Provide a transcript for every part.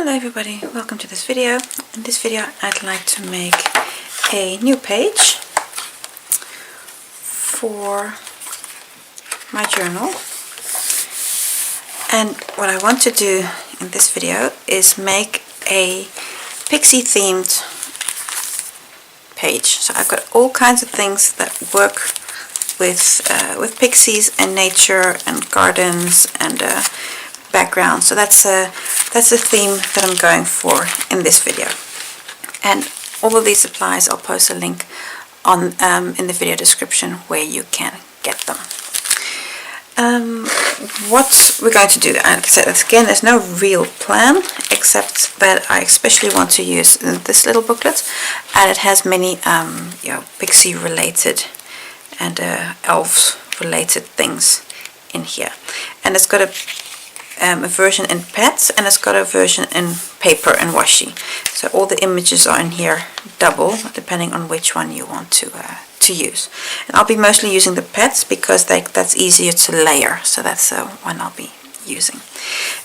Hello everybody, welcome to this video. In this video I'd like to make a new page for my journal, and what I want to do in this video is make a pixie themed page. So I've got all kinds of things that work with pixies and nature and gardens and background. So that's the theme that I'm going for in this video, and all of these supplies I'll post a link on in the video description where you can get them. What we're going to do, like I said, again, there's no real plan except that I especially want to use this little booklet, and it has many pixie related and elves related things in here, and it's got a version in PET, and it's got a version in paper and washi. So all the images are in here double, depending on which one you want to use. And I'll be mostly using the PETs because that's easier to layer. So that's one I'll be using.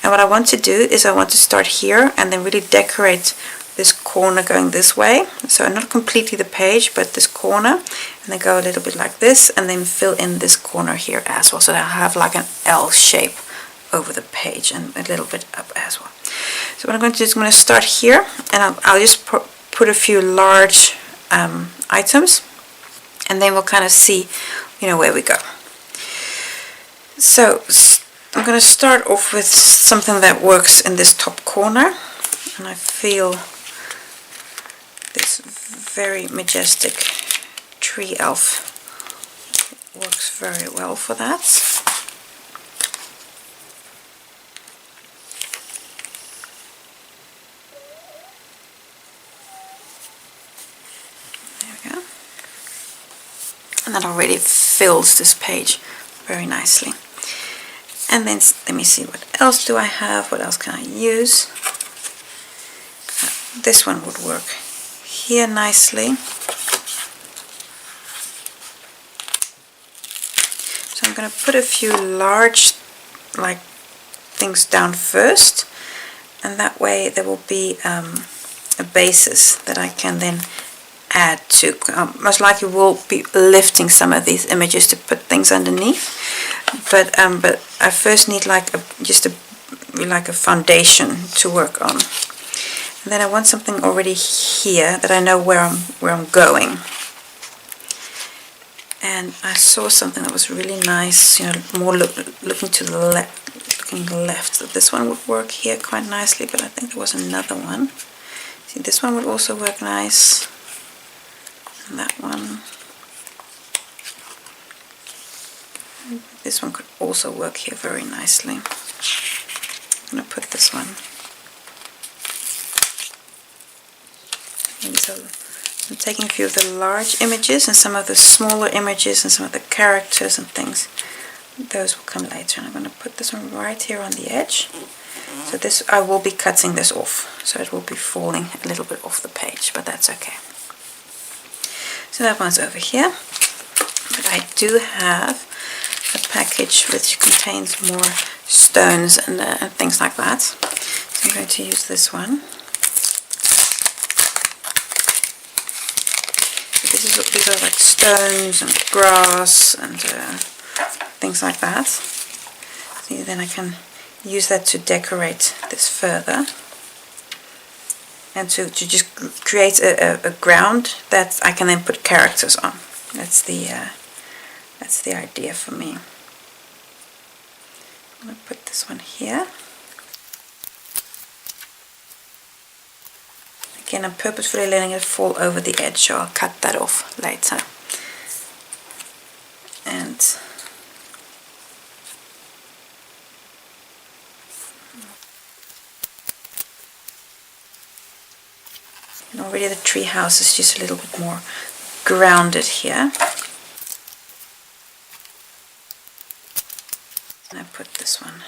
And what I want to do is I want to start here and then really decorate this corner going this way. So not completely the page, but this corner, and then go a little bit like this, and then fill in this corner here as well. So that I have like an L shape over the page and a little bit up as well. So what I'm going to do is I'm going to start here, and I'll just put a few large items, and then we'll kind of see, where we go. So I'm going to start off with something that works in this top corner, and I feel this very majestic tree elf works very well for that. And that already fills this page very nicely. And then let me see, what else do I have? What else can I use? This one would work here nicely. So I'm going to put a few large things down first, and that way there will be a basis that I can then add to. Most likely we'll be lifting some of these images to put things underneath, but I first need just a foundation to work on, and then I want something already here that I know where I'm going. And I saw something that was really nice, more looking to the left. So this one would work here quite nicely, but I think there was another one. See, this one would also work nice. And that one. This one could also work here very nicely. I'm going to put this one. And so I'm taking a few of the large images and some of the smaller images and some of the characters and things. Those will come later. And I'm going to put this one right here on the edge. So this, I will be cutting this off, so it will be falling a little bit off the page, but that's okay. So that one's over here, but I do have a package which contains more stones and things like that. So I'm going to use this one. So these are like stones and grass and things like that. So then I can use that to decorate this further, and to just create a ground that I can then put characters on. That's the idea for me. I'm going to put this one here. Again, I'm purposefully letting it fall over the edge, so I'll cut that off later. And already the tree house is just a little bit more grounded here. And I put this one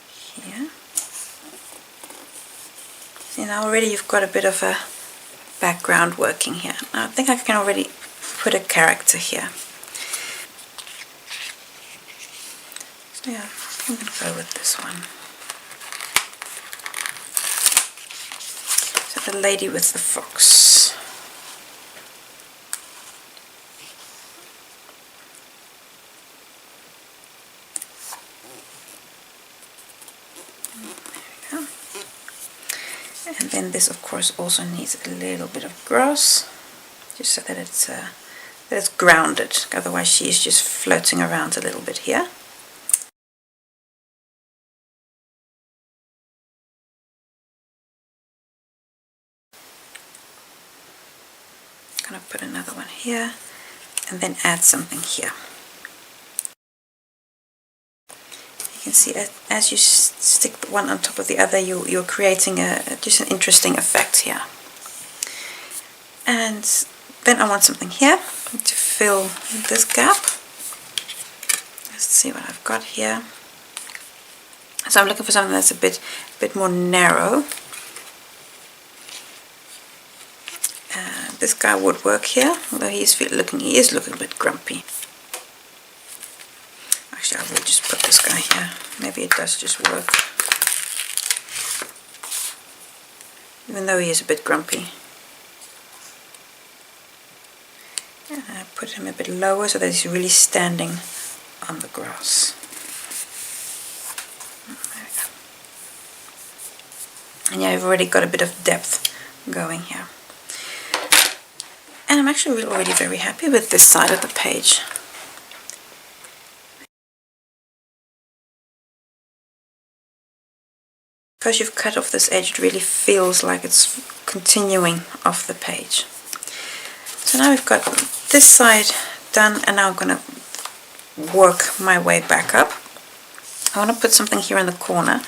here. See, now already you've got a bit of a background working here. Now I think I can already put a character here. So yeah, I'm going to go with this one. the lady with the fox. There we go. And then this of course also needs a little bit of grass, just so that it's grounded, otherwise she is just floating around a little bit here. I'm going to put another one here and then add something here. You can see as you stick one on top of the other, you're creating just an interesting effect here. And then I want something here to fill this gap. Let's see what I've got here. So I'm looking for something that's a bit more narrow. This guy would work here, although he is looking a bit grumpy. Actually, I will just put this guy here. Maybe it does just work, even though he is a bit grumpy. And I put him a bit lower so that he's really standing on the grass. There we go. And yeah, I've already got a bit of depth going here. And I'm actually already very happy with this side of the page. Because you've cut off this edge, it really feels like it's continuing off the page. So now we've got this side done, and now I'm going to work my way back up. I want to put something here in the corner,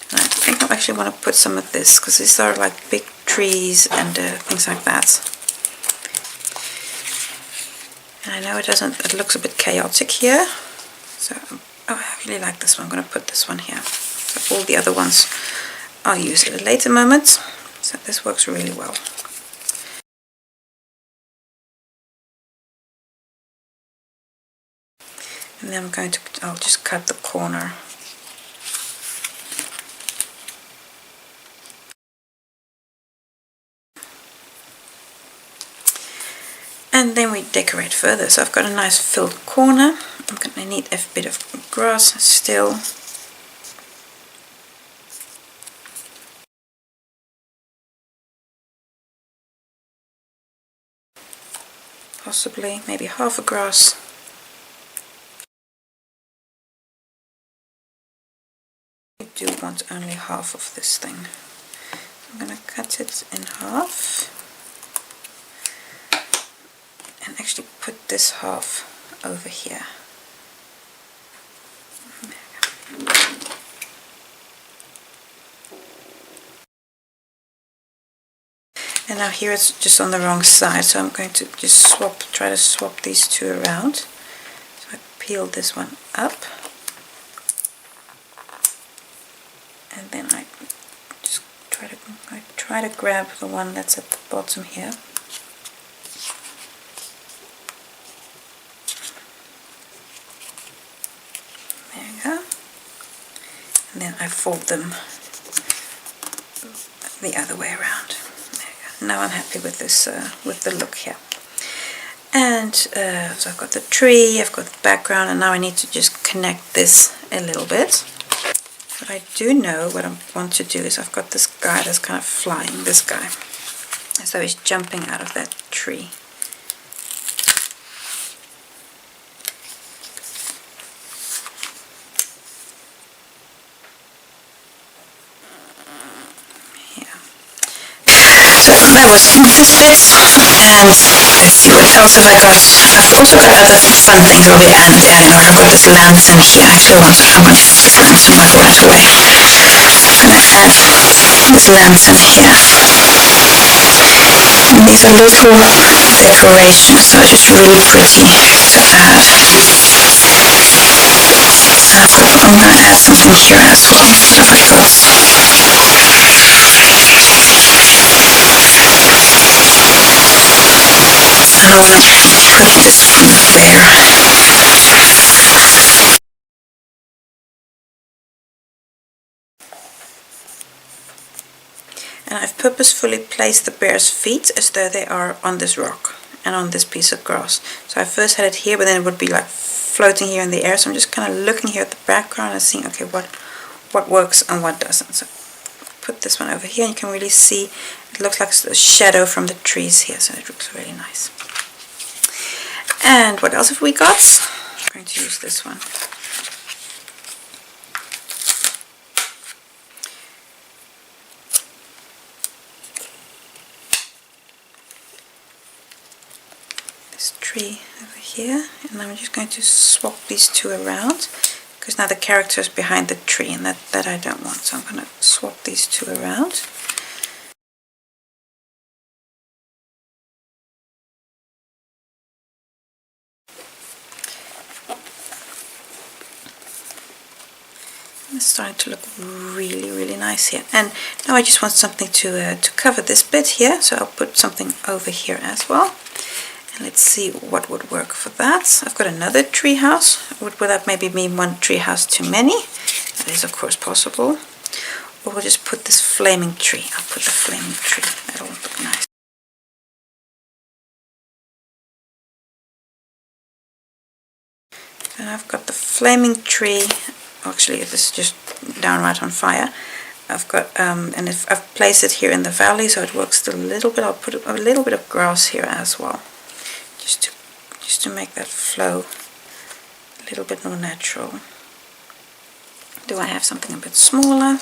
and I think I actually want to put some of this, because these are like big trees and things like that. And I know it looks a bit chaotic here, so I really like this one. I'm going to put this one here. So all the other ones I'll use at a later moment, so this works really well. And then I'll just cut the corner. And then we decorate further. So I've got a nice filled corner. I'm going to need a bit of grass still. Possibly, maybe half a grass. I do want only half of this thing. I'm going to cut it in half. And actually put this half over here. And now here it's just on the wrong side, so I'm going to just try to swap these two around. So I peel this one up, and then I just try to grab the one that's at the bottom here. And then I fold them the other way around. There you go. Now I'm happy with this, with the look here. And so I've got the tree, I've got the background, and now I need to just connect this a little bit. But I do know what I want to do is I've got this guy that's kind of flying, this guy. So he's jumping out of that tree. That was this bit, and let's see what else have I got. I've also got other fun things on the end. I've got this lantern here. I actually want some. I'm going to burn some of that away. I'm going to add this lantern here. And these are little decorations, so it's just really pretty to add. I'm going to add something here as well. What have I got? I want to put this one there. And I've purposefully placed the bear's feet as though they are on this rock and on this piece of grass. So I first had it here, but then it would be like floating here in the air. So I'm just kind of looking here at the background and seeing, okay, what works and what doesn't. So put this one over here, and you can really see it looks like a shadow from the trees here, so it looks really nice. And what else have we got? I'm going to use this one. This tree over here, and I'm just going to swap these two around, because now the character is behind the tree, and that I don't want, so I'm going to swap these two around. It's starting to look really, really nice here. And now I just want something to cover this bit here, so I'll put something over here as well. And let's see what would work for that. I've got another tree house. Would that maybe mean one tree house too many? That is of course possible. Or we'll just put this flaming tree. I'll put the flaming tree. That'll look nice. And I've got the flaming tree. Actually, this is just downright on fire. I've got and if I've placed it here in the valley, so it works still a little bit. I'll put a little bit of grass here as well, just to make that flow a little bit more natural. Do I have something a bit smaller?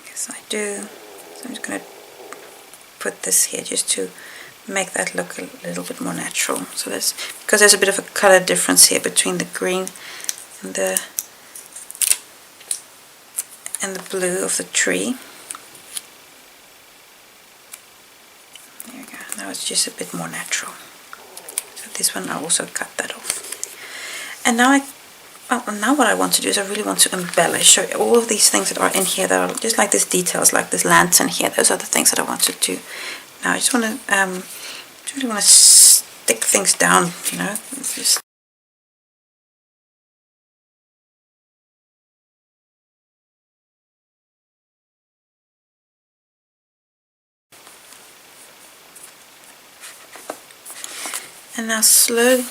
Yes, I do. So I'm just going to put this here just to make that look a little bit more natural. So because there's a bit of a color difference here between the green and the blue of the tree. There we go. Now it's just a bit more natural. So this one I'll also cut that off. And now now what I want to do is I really want to embellish. So all of these things that are in here that are just like these details, like this lantern here, those are the things that I want to do. Now I just want to really want to stick things down, you know. Just and now slowly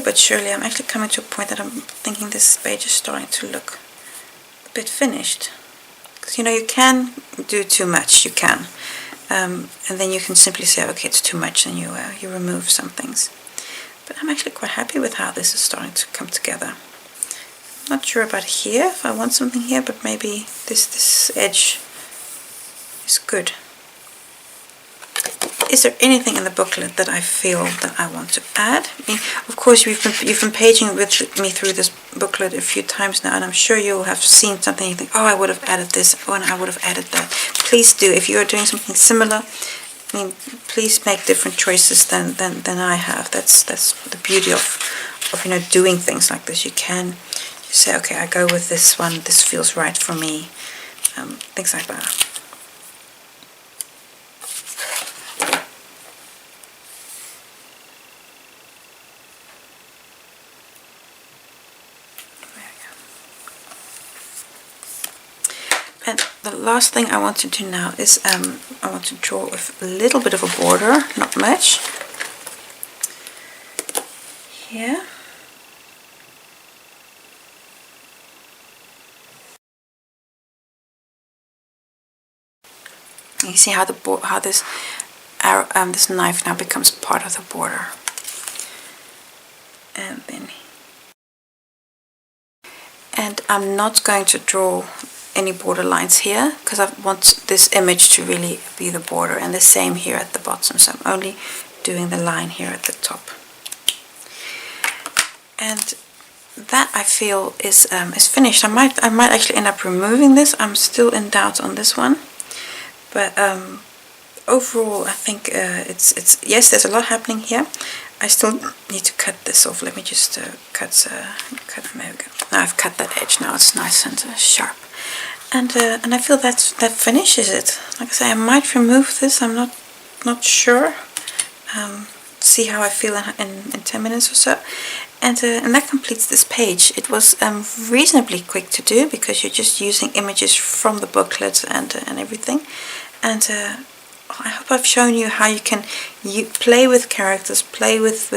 but surely I'm actually coming to a point that I'm thinking this page is starting to look a bit finished. Because you know, you can do too much, you can. And then you can simply say, okay, it's too much, and you remove some things. But I'm actually quite happy with how this is starting to come together. I'm not sure about here, if I want something here, but maybe this edge is good. Is there anything in the booklet that I feel that I want to add? I mean, of course, you've been paging with me through this booklet a few times now, and I'm sure you'll have seen something you think, oh, I would have added this, oh, and I would have added that. Please do. If you are doing something similar, I mean, please make different choices than I have. That's the beauty of you know, doing things like this. You can just say, okay, I go with this one. This feels right for me. Things like that. And the last thing I want to do now is I want to draw a little bit of a border, not much. Here. You see how this arrow, this knife now becomes part of the border. And I'm not going to draw any border lines here because I want this image to really be the border, and the same here at the bottom, so I'm only doing the line here at the top. And that I feel is finished. I might actually end up removing this. I'm still in doubt on this one, but overall I think it's yes, there's a lot happening here. I still need to cut this off. Let me just cut. There we go. Now I've cut that edge. Now it's nice and sharp. And I feel that finishes it. Like I say, I might remove this. I'm not sure. See how I feel in 10 minutes or so. And that completes this page. It was reasonably quick to do because you're just using images from the booklet and everything. And I hope I've shown you how you can play with characters, play with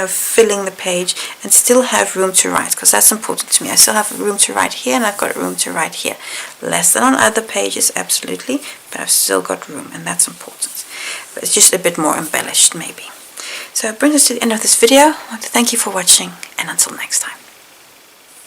filling the page, and still have room to write, because that's important to me. I still have room to write here, and I've got room to write here. Less than on other pages, absolutely, but I've still got room, and that's important. But it's just a bit more embellished, maybe. So it brings us to the end of this video. I want to thank you for watching, and until next time.